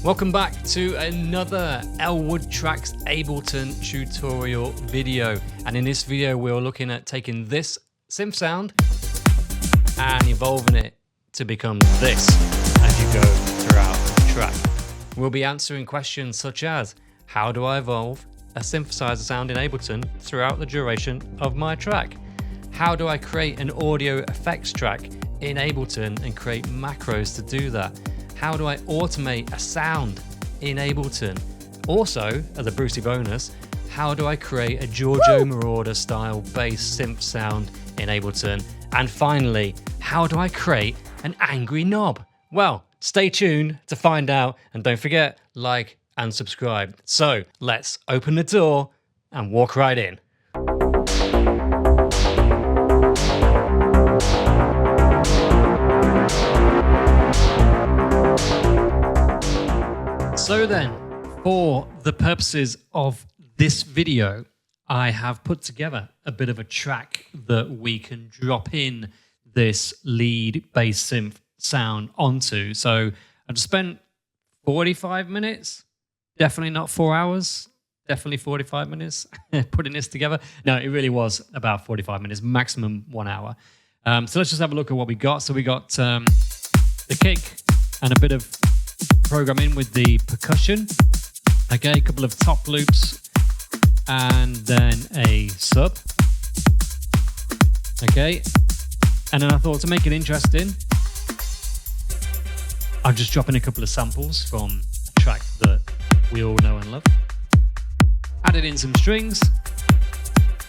Welcome back to another Elwood Tracks Ableton tutorial video. And in this video, we're looking at taking this synth sound and evolving it to become this as you go throughout the track. We'll be answering questions such as, how do I evolve a synthesizer sound in Ableton throughout the duration of my track? How do I create an audio effects track in Ableton and create macros to do that? How do I automate a sound in Ableton? Also, as a Brucey bonus, how do I create a Giorgio Moroder style bass synth sound in Ableton? And finally, how do I create an angry knob? Well, stay tuned to find out, and don't forget, like and subscribe. So let's open the door and walk right in. So then, for the purposes of this video, I have put together a bit of a track that we can drop in this lead bass synth sound onto. So I just spent 45 minutes, definitely not 4 hours, definitely 45 minutes putting this together. No, it really was about 45 minutes, maximum 1 hour. So let's just have a look at what we got. So we got the kick and a bit of programming with the percussion. Okay, a couple of top loops and then a sub. Okay, and then I thought to make it interesting, I'm just dropping a couple of samples from a track that we all know and love. Added in some strings.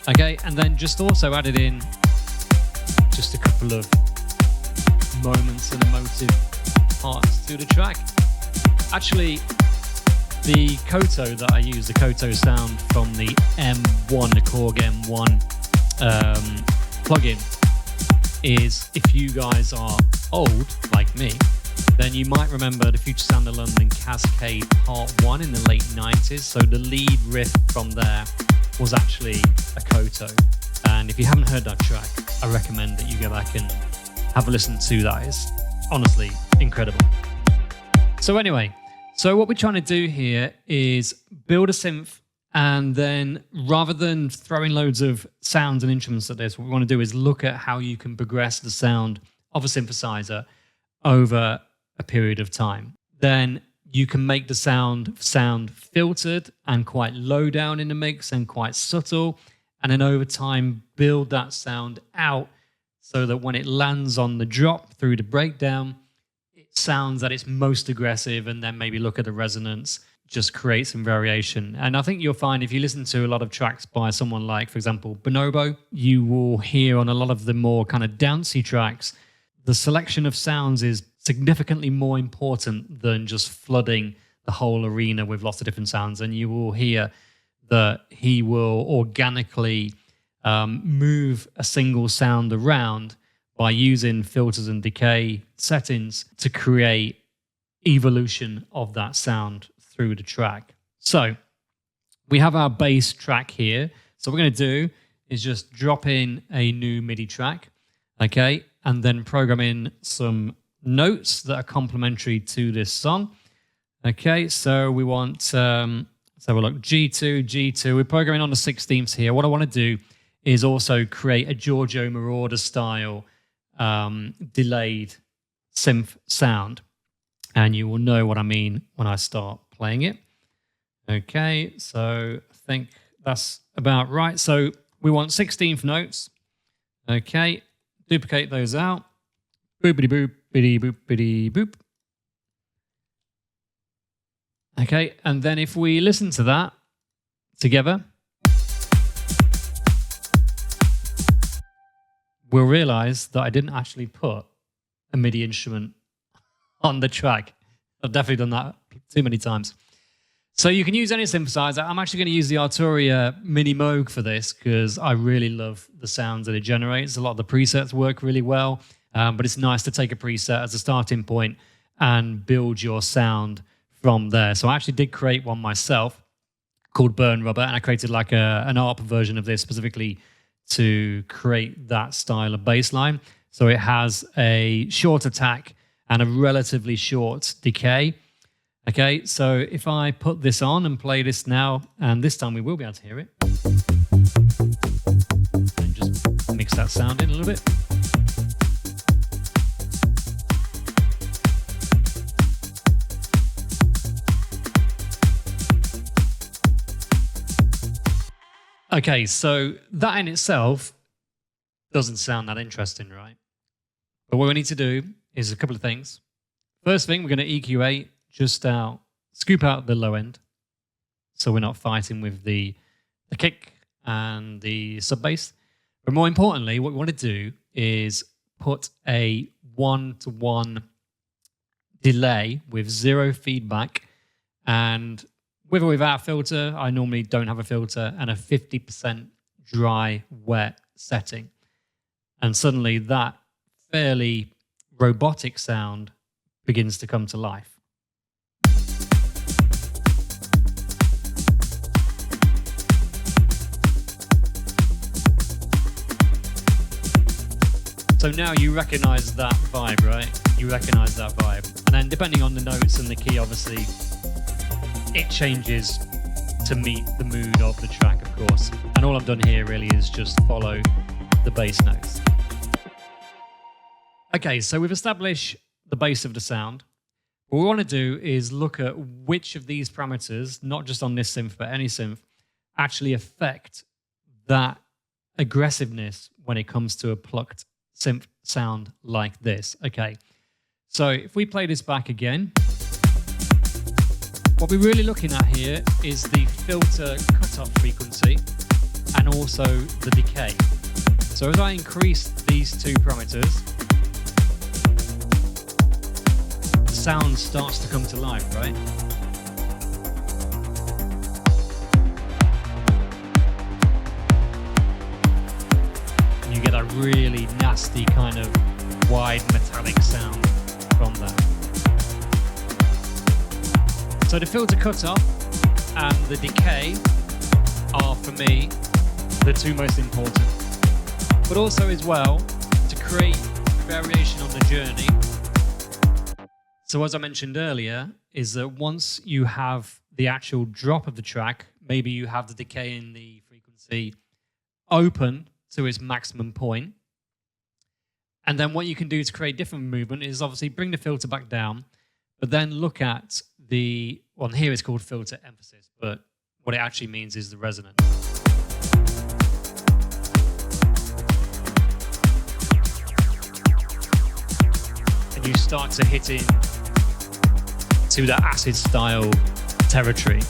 Okay, and then just also added in just a couple of moments and emotive parts to the track. Actually, the Koto that I use, the Koto sound from the M1, the Korg M1 plugin, is, if you guys are old like me, then you might remember the Future Sound of London Cascade Part 1 in the late 90s. So the lead riff from there was actually a Koto. And if you haven't heard that track, I recommend that you go back and have a listen to that. It's honestly incredible. So anyway, so what we're trying to do here is build a synth, and then rather than throwing loads of sounds and instruments at this, what we want to do is look at how you can progress the sound of a synthesizer over a period of time. Then you can make the sound filtered and quite low down in the mix and quite subtle, and then over time build that sound out so that when it lands on the drop through the breakdown, sounds at its most aggressive, and then maybe look at the resonance, just create some variation. And I think you'll find if you listen to a lot of tracks by someone like, for example, Bonobo, you will hear on a lot of the more kind of dancey tracks, the selection of sounds is significantly more important than just flooding the whole arena with lots of different sounds. And you will hear that he will organically move a single sound around by using filters and decay settings to create evolution of that sound through the track. So we have our bass track here. So what we're going to do is just drop in a new MIDI track, okay, and then program in some notes that are complementary to this song. Okay, so we want, let's have a look, G2, G2. We're programming on the 16ths here. What I want to do is also create a Giorgio Moroder style delayed synth sound, and you will know what I mean when I start playing it. Okay, so I think that's about right. So we want 16th notes. Okay, duplicate those out. Boopity boop, biddy boop, biddy boop. Okay, and then if we listen to that together, we'll realize that I didn't actually put a MIDI instrument on the track. I've definitely done that too many times. So you can use any synthesizer. I'm actually going to use the Arturia Mini Moog for this because I really love the sounds that it generates. A lot of the presets work really well, but it's nice to take a preset as a starting point and build your sound from there. So I actually did create one myself called Burn Rubber, and I created like an ARP version of this specifically to create that style of bass line. So it has a short attack and a relatively short decay. Okay, so if I put this on and play this now, and this time we will be able to hear it. And just mix that sound in a little bit. Okay, so that in itself doesn't sound that interesting, right? But what we need to do is a couple of things. First thing, we're going to EQ8 just out, scoop out the low end, so we're not fighting with the kick and the sub bass. But more importantly, what we want to do is put a 1-to-1 delay with 0 feedback, and with or without filter, I normally don't have a filter, and a 50% dry wet setting. And suddenly that fairly robotic sound begins to come to life. So now you recognize that vibe, right? You recognize that vibe. And then depending on the notes and the key, obviously, it changes to meet the mood of the track, of course. And all I've done here really is just follow the bass notes. Okay, so we've established the base of the sound. What we want to do is look at which of these parameters, not just on this synth, but any synth, actually affect that aggressiveness when it comes to a plucked synth sound like this. Okay, so if we play this back again, what we're really looking at here is the filter cutoff frequency and also the decay. So as I increase these two parameters, the sound starts to come to life, right? And you get that really nasty kind of wide metallic sound from that. So the filter cutoff and the decay are, for me, the two most important. But also as well, to create variation on the journey. So as I mentioned earlier, is that once you have the actual drop of the track, maybe you have the decay in the frequency open to its maximum point. And then what you can do to create different movement is obviously bring the filter back down, but then look at the one here is called filter emphasis, but what it actually means is the resonance. And you start to hit in to that acid style territory.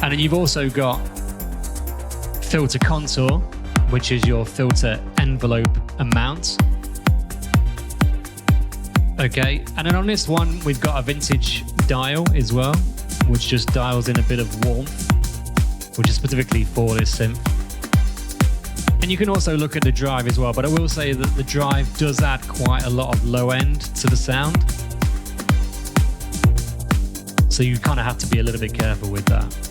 And then you've also got filter contour, which is your filter envelope amount. Okay, and then on this one, we've got a vintage dial as well, which just dials in a bit of warmth, which is specifically for this synth. And you can also look at the drive as well, but I will say that the drive does add quite a lot of low end to the sound. So you kind of have to be a little bit careful with that.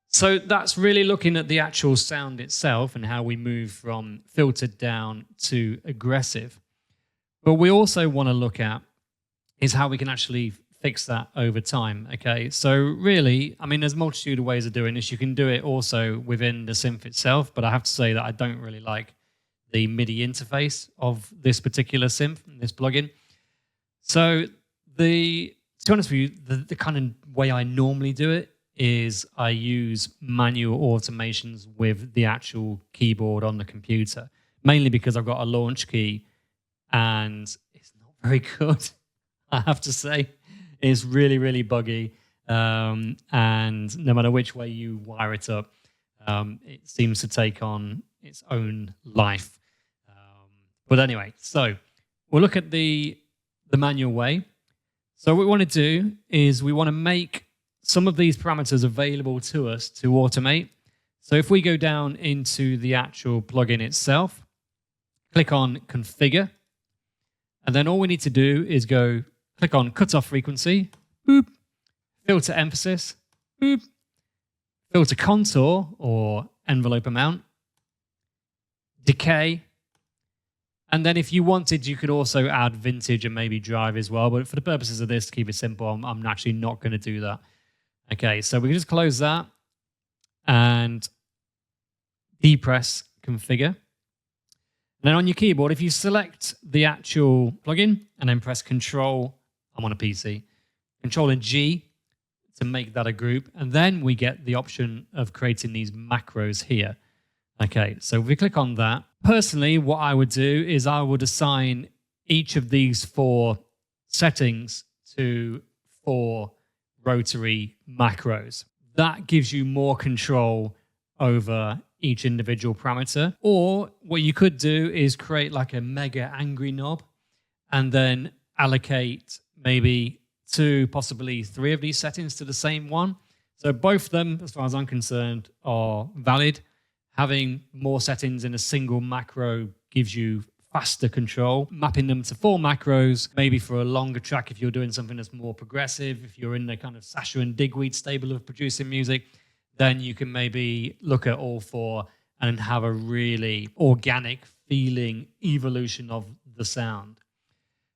So that's really looking at the actual sound itself and how we move from filtered down to aggressive. But we also want to look at is how we can actually fix that over time. Okay, so really, I mean, there's a multitude of ways of doing this. You can do it also within the synth itself, but I have to say that I don't really like the MIDI interface of this particular synth, this plugin. So to be honest with you, the kind of way I normally do it is I use manual automations with the actual keyboard on the computer, mainly because I've got a launch key and it's not very good, I have to say. It's really, really buggy. And no matter which way you wire it up, it seems to take on its own life. But anyway, so we'll look at the manual way. So what we want to do is we want to make some of these parameters available to us to automate. So if we go down into the actual plugin itself, click on Configure, and then all we need to do is go click on Cutoff Frequency, boop, Filter Emphasis, boop, Filter Contour or Envelope Amount, decay. And then if you wanted, you could also add vintage and maybe drive as well. But for the purposes of this, to keep it simple, I'm actually not going to do that. Okay, so we can just close that and depress configure. And then on your keyboard, if you select the actual plugin and then press Control, I'm on a PC, Control and G to make that a group. And then we get the option of creating these macros here. Okay, so if we click on that, personally, what I would do is I would assign each of these 4 settings to 4 rotary macros. That gives you more control over each individual parameter. Or what you could do is create like a mega angry knob and then allocate maybe 2, possibly 3 of these settings to the same one. So both of them, as far as I'm concerned, are valid. Having more settings in a single macro gives you faster control. Mapping them to 4 macros, maybe for a longer track if you're doing something that's more progressive, if you're in the kind of Sasha and Digweed stable of producing music, then you can maybe look at all 4 and have a really organic feeling evolution of the sound.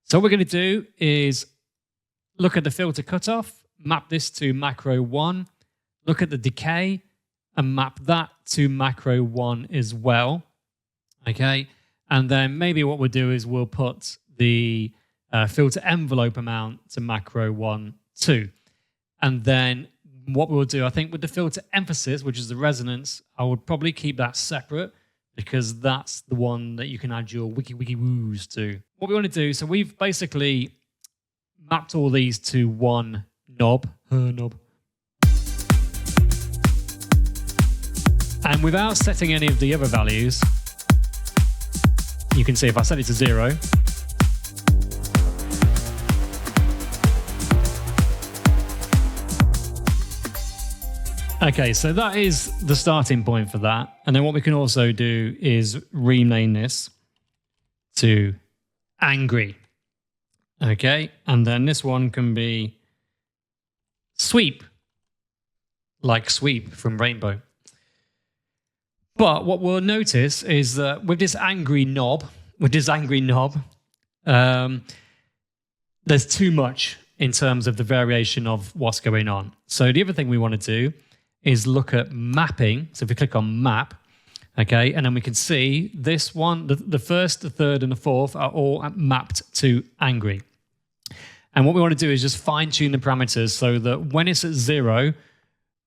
So what we're going to do is look at the filter cutoff, map this to macro 1, look at the decay, and map that to macro 1 as well. Okay, and then maybe what we'll do is we'll put the filter envelope amount to macro 1 too. And then what we'll do, I think with the filter emphasis, which is the resonance, I would probably keep that separate because that's the one that you can add your wiki woos to. What we want to do, so we've basically mapped all these to one knob. And without setting any of the other values, you can see if I set it to 0, okay, so that is the starting point for that. And then what we can also do is rename this to angry. Okay, and then this one can be sweep, like sweep from Rainbow. But what we'll notice is that with this angry knob, there's too much in terms of the variation of what's going on. So the other thing we want to do is look at mapping. So if we click on map, okay, and then we can see this one, the first, the third, and the fourth are all mapped to angry. And what we want to do is just fine tune the parameters so that when it's at 0,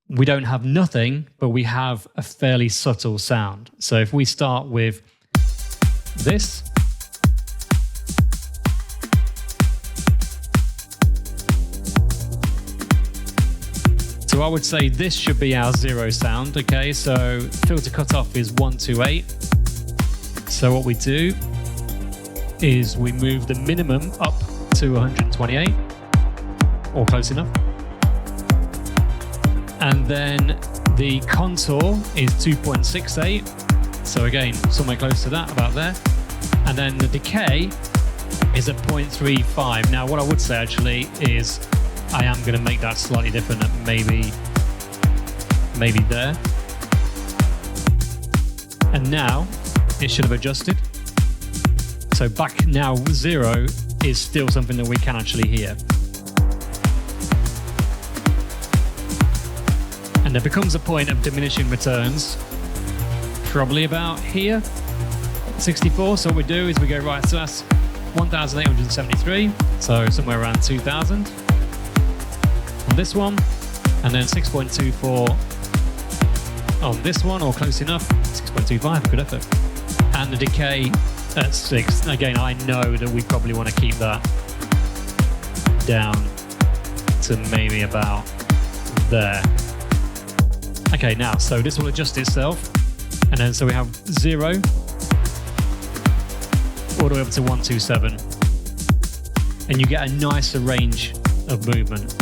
we don't have nothing, but we have a fairly subtle sound. So if we start with this, so I would say this should be our 0 sound, okay? So filter cutoff is 128. So what we do is we move the minimum up to 128, or close enough. And then the contour is 2.68. So again, somewhere close to that, about there. And then the decay is at 0.35. Now, what I would say actually is I am going to make that slightly different at maybe there. And now it should have adjusted. So back now 0 is still something that we can actually hear. And there becomes a point of diminishing returns, probably about here, 64. So what we do is we go right, so that's 1,873, so somewhere around 2,000 on this one, and then 6.24 on this one, or close enough, 6.25, good effort. And the decay at 6. Again, I know that we probably want to keep that down to maybe about there. Okay, now, so this will adjust itself. And then, so we have 0 all the way up to 127. And you get a nicer range of movement.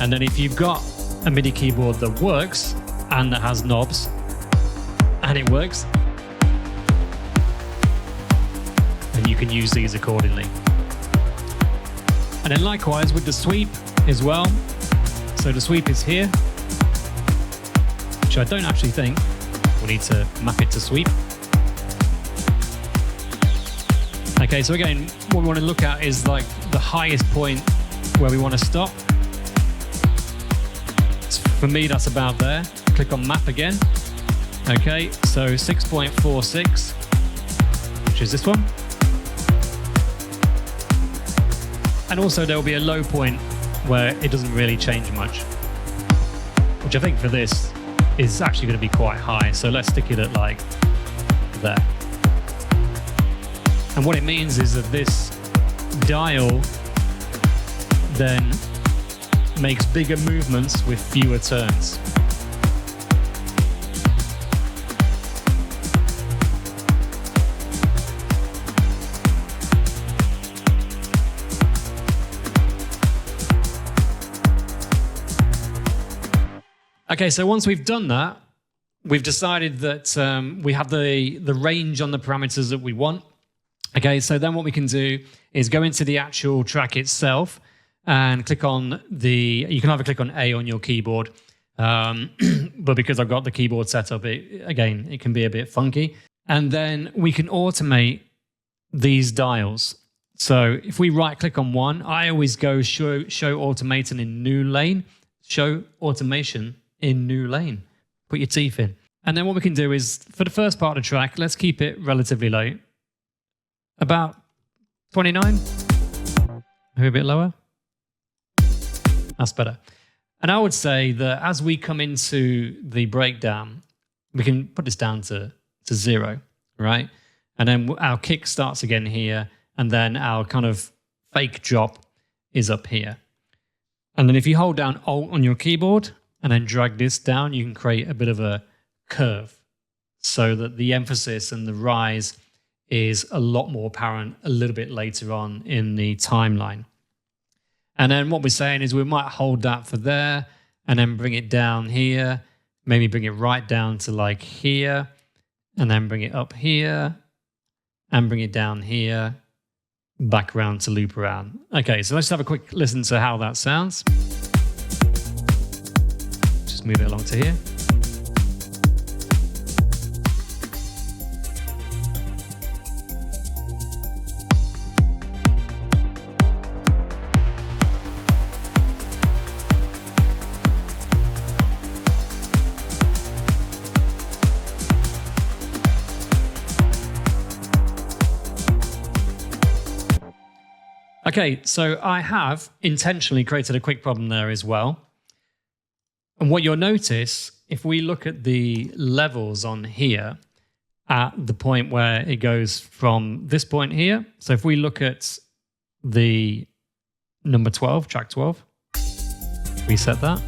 And then if you've got a MIDI keyboard that works and that has knobs, and it works, then you can use these accordingly. And then likewise with the sweep as well. So the sweep is here, which I don't actually think we need to map it to sweep. Okay, so again, what we want to look at is like the highest point where we want to stop. For me, that's about there. Click on map again. Okay, so 6.46, which is this one. And also there will be a low point where it doesn't really change much, which I think for this is actually going to be quite high. So let's stick it at like there. And what it means is that this dial then makes bigger movements with fewer turns. Okay, so once we've done that, we've decided that we have the range on the parameters that we want. Okay, so then what we can do is go into the actual track itself and click on you can either click on A on your keyboard, but because I've got the keyboard set up, it can be a bit funky. And then we can automate these dials. So if we right click on one, I always go show automation in new lane, show automation in new lane, put your teeth in. And then what we can do is for the first part of the track, let's keep it relatively low. About 29, maybe a bit lower. That's better. And I would say that as we come into the breakdown, we can put this down to 0, right? And then our kick starts again here, and then our kind of fake drop is up here. And then if you hold down Alt on your keyboard and then drag this down, you can create a bit of a curve so that the emphasis and the rise is a lot more apparent a little bit later on in the timeline. And then what we're saying is we might hold that for there and then bring it down here, maybe bring it right down to like here, and then bring it up here and bring it down here, back around to loop around. Okay, so let's have a quick listen to how that sounds. Just move it along to here. Okay, so I have intentionally created a quick problem there as well. And what you'll notice, if we look at the levels on here, at the point where it goes from this point here, so if we look at the number 12, track 12, reset that.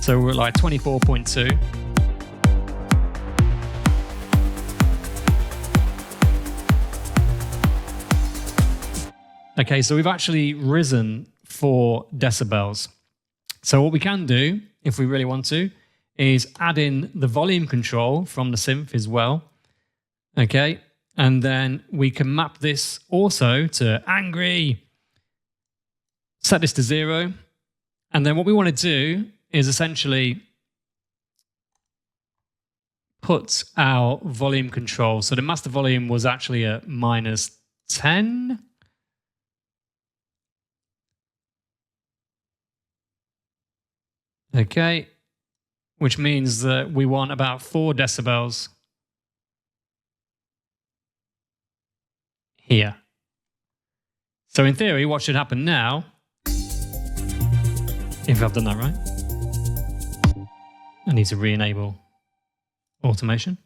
So we're at like 24.2. Okay, so we've actually risen 4 decibels. So what we can do, if we really want to, is add in the volume control from the synth as well. Okay, and then we can map this also to angry. Set this to 0. And then what we want to do is essentially put our volume control. So the master volume was actually at -10. Okay, which means that we want about 4 decibels here. So in theory, what should happen now, if I've done that right, I need to re-enable automation.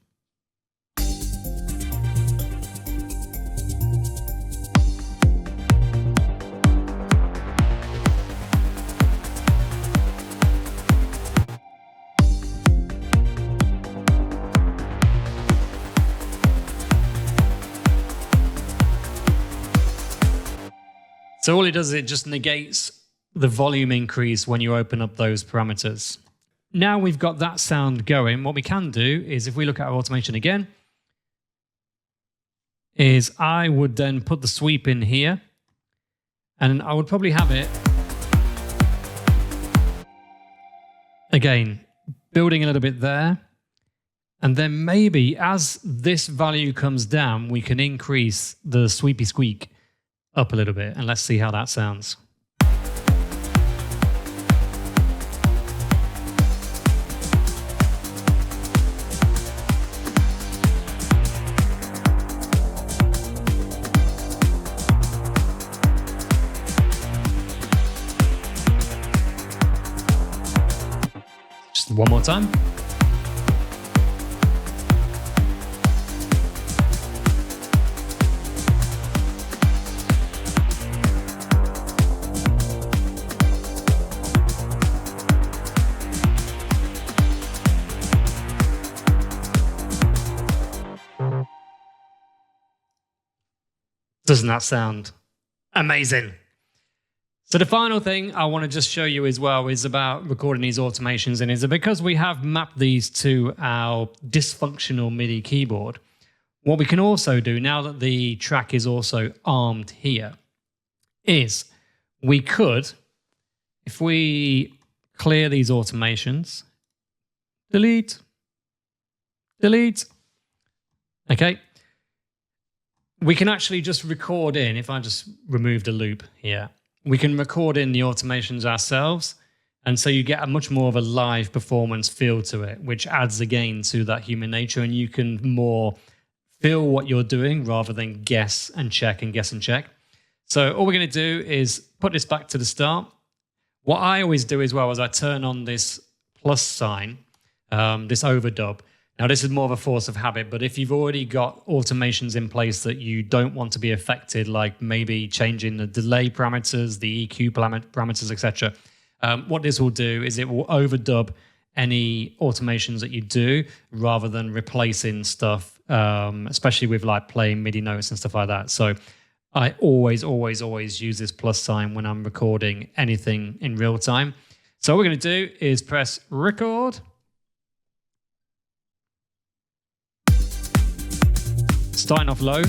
So all it does is it just negates the volume increase when you open up those parameters. Now we've got that sound going, what we can do is if we look at our automation again, is I would then put the sweep in here and I would probably have it, again, building a little bit there And then maybe as this value comes down, we can increase the sweepy squeak up a little bit. And let's see how that sounds. Just one more time. Doesn't that sound amazing? So the final thing I want to just show you as well is about recording these automations in, is because we have mapped these to our dysfunctional MIDI keyboard, what we can also do now that the track is also armed here is we could, if we clear these automations, delete, okay, we can actually just record in, if I just remove the loop here, we can record in the automations ourselves. And so you get a much more of a live performance feel to it, which adds again to that human nature, and you can more feel what you're doing rather than guess and check and guess and check. So all we're going to do is put this back to the start. What I always do as well is I turn on this plus sign, this overdub. Now, this is more of a force of habit, but if you've already got automations in place that you don't want to be affected, like maybe changing the delay parameters, the EQ parameters, etc., what this will do is it will overdub any automations that you do rather than replacing stuff, especially with like playing MIDI notes and stuff like that. So I always use this plus sign when I'm recording anything in real time. So what we're going to do is press record. Starting off low.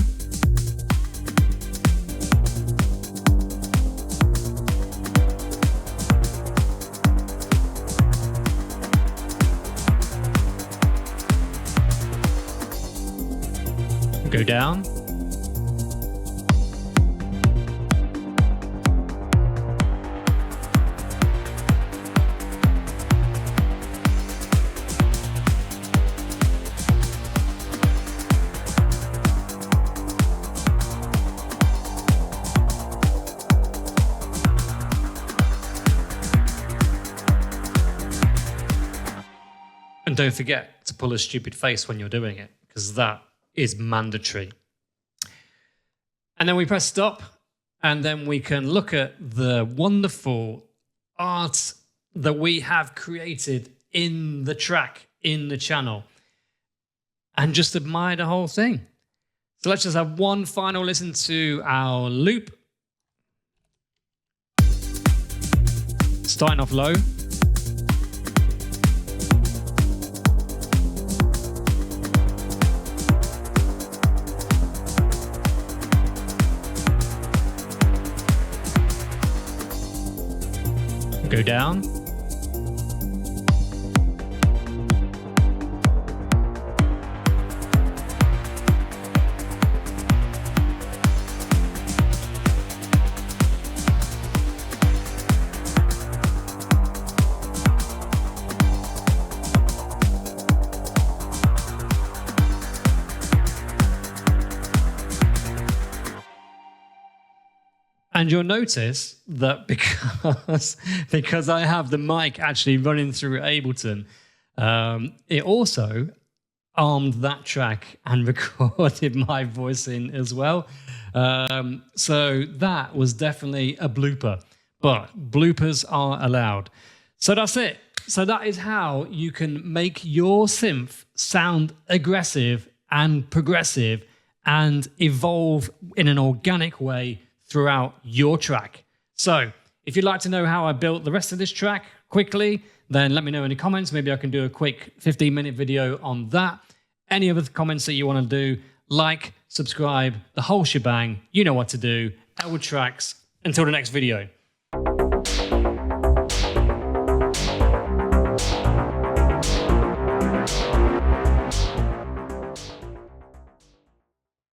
Go down. And don't forget to pull a stupid face when you're doing it, because that is mandatory. And then we press stop, and then we can look at the wonderful art that we have created in the track, in the channel, and just admire the whole thing. So let's just have one final listen to our loop. Starting off low. Go down. And you'll notice that because I have the mic actually running through Ableton, it also armed that track and recorded my voice in as well. So that was definitely a blooper, but bloopers are allowed. So that's it. So that is how you can make your synth sound aggressive and progressive and evolve in an organic way throughout your track. So if you'd like to know how I built the rest of this track quickly, then let me know in the comments. Maybe I can do a quick 15-minute video on that. Any other comments that you want to do, like, subscribe, the whole shebang, you know what to do. Elwood Tracks. Until the next video.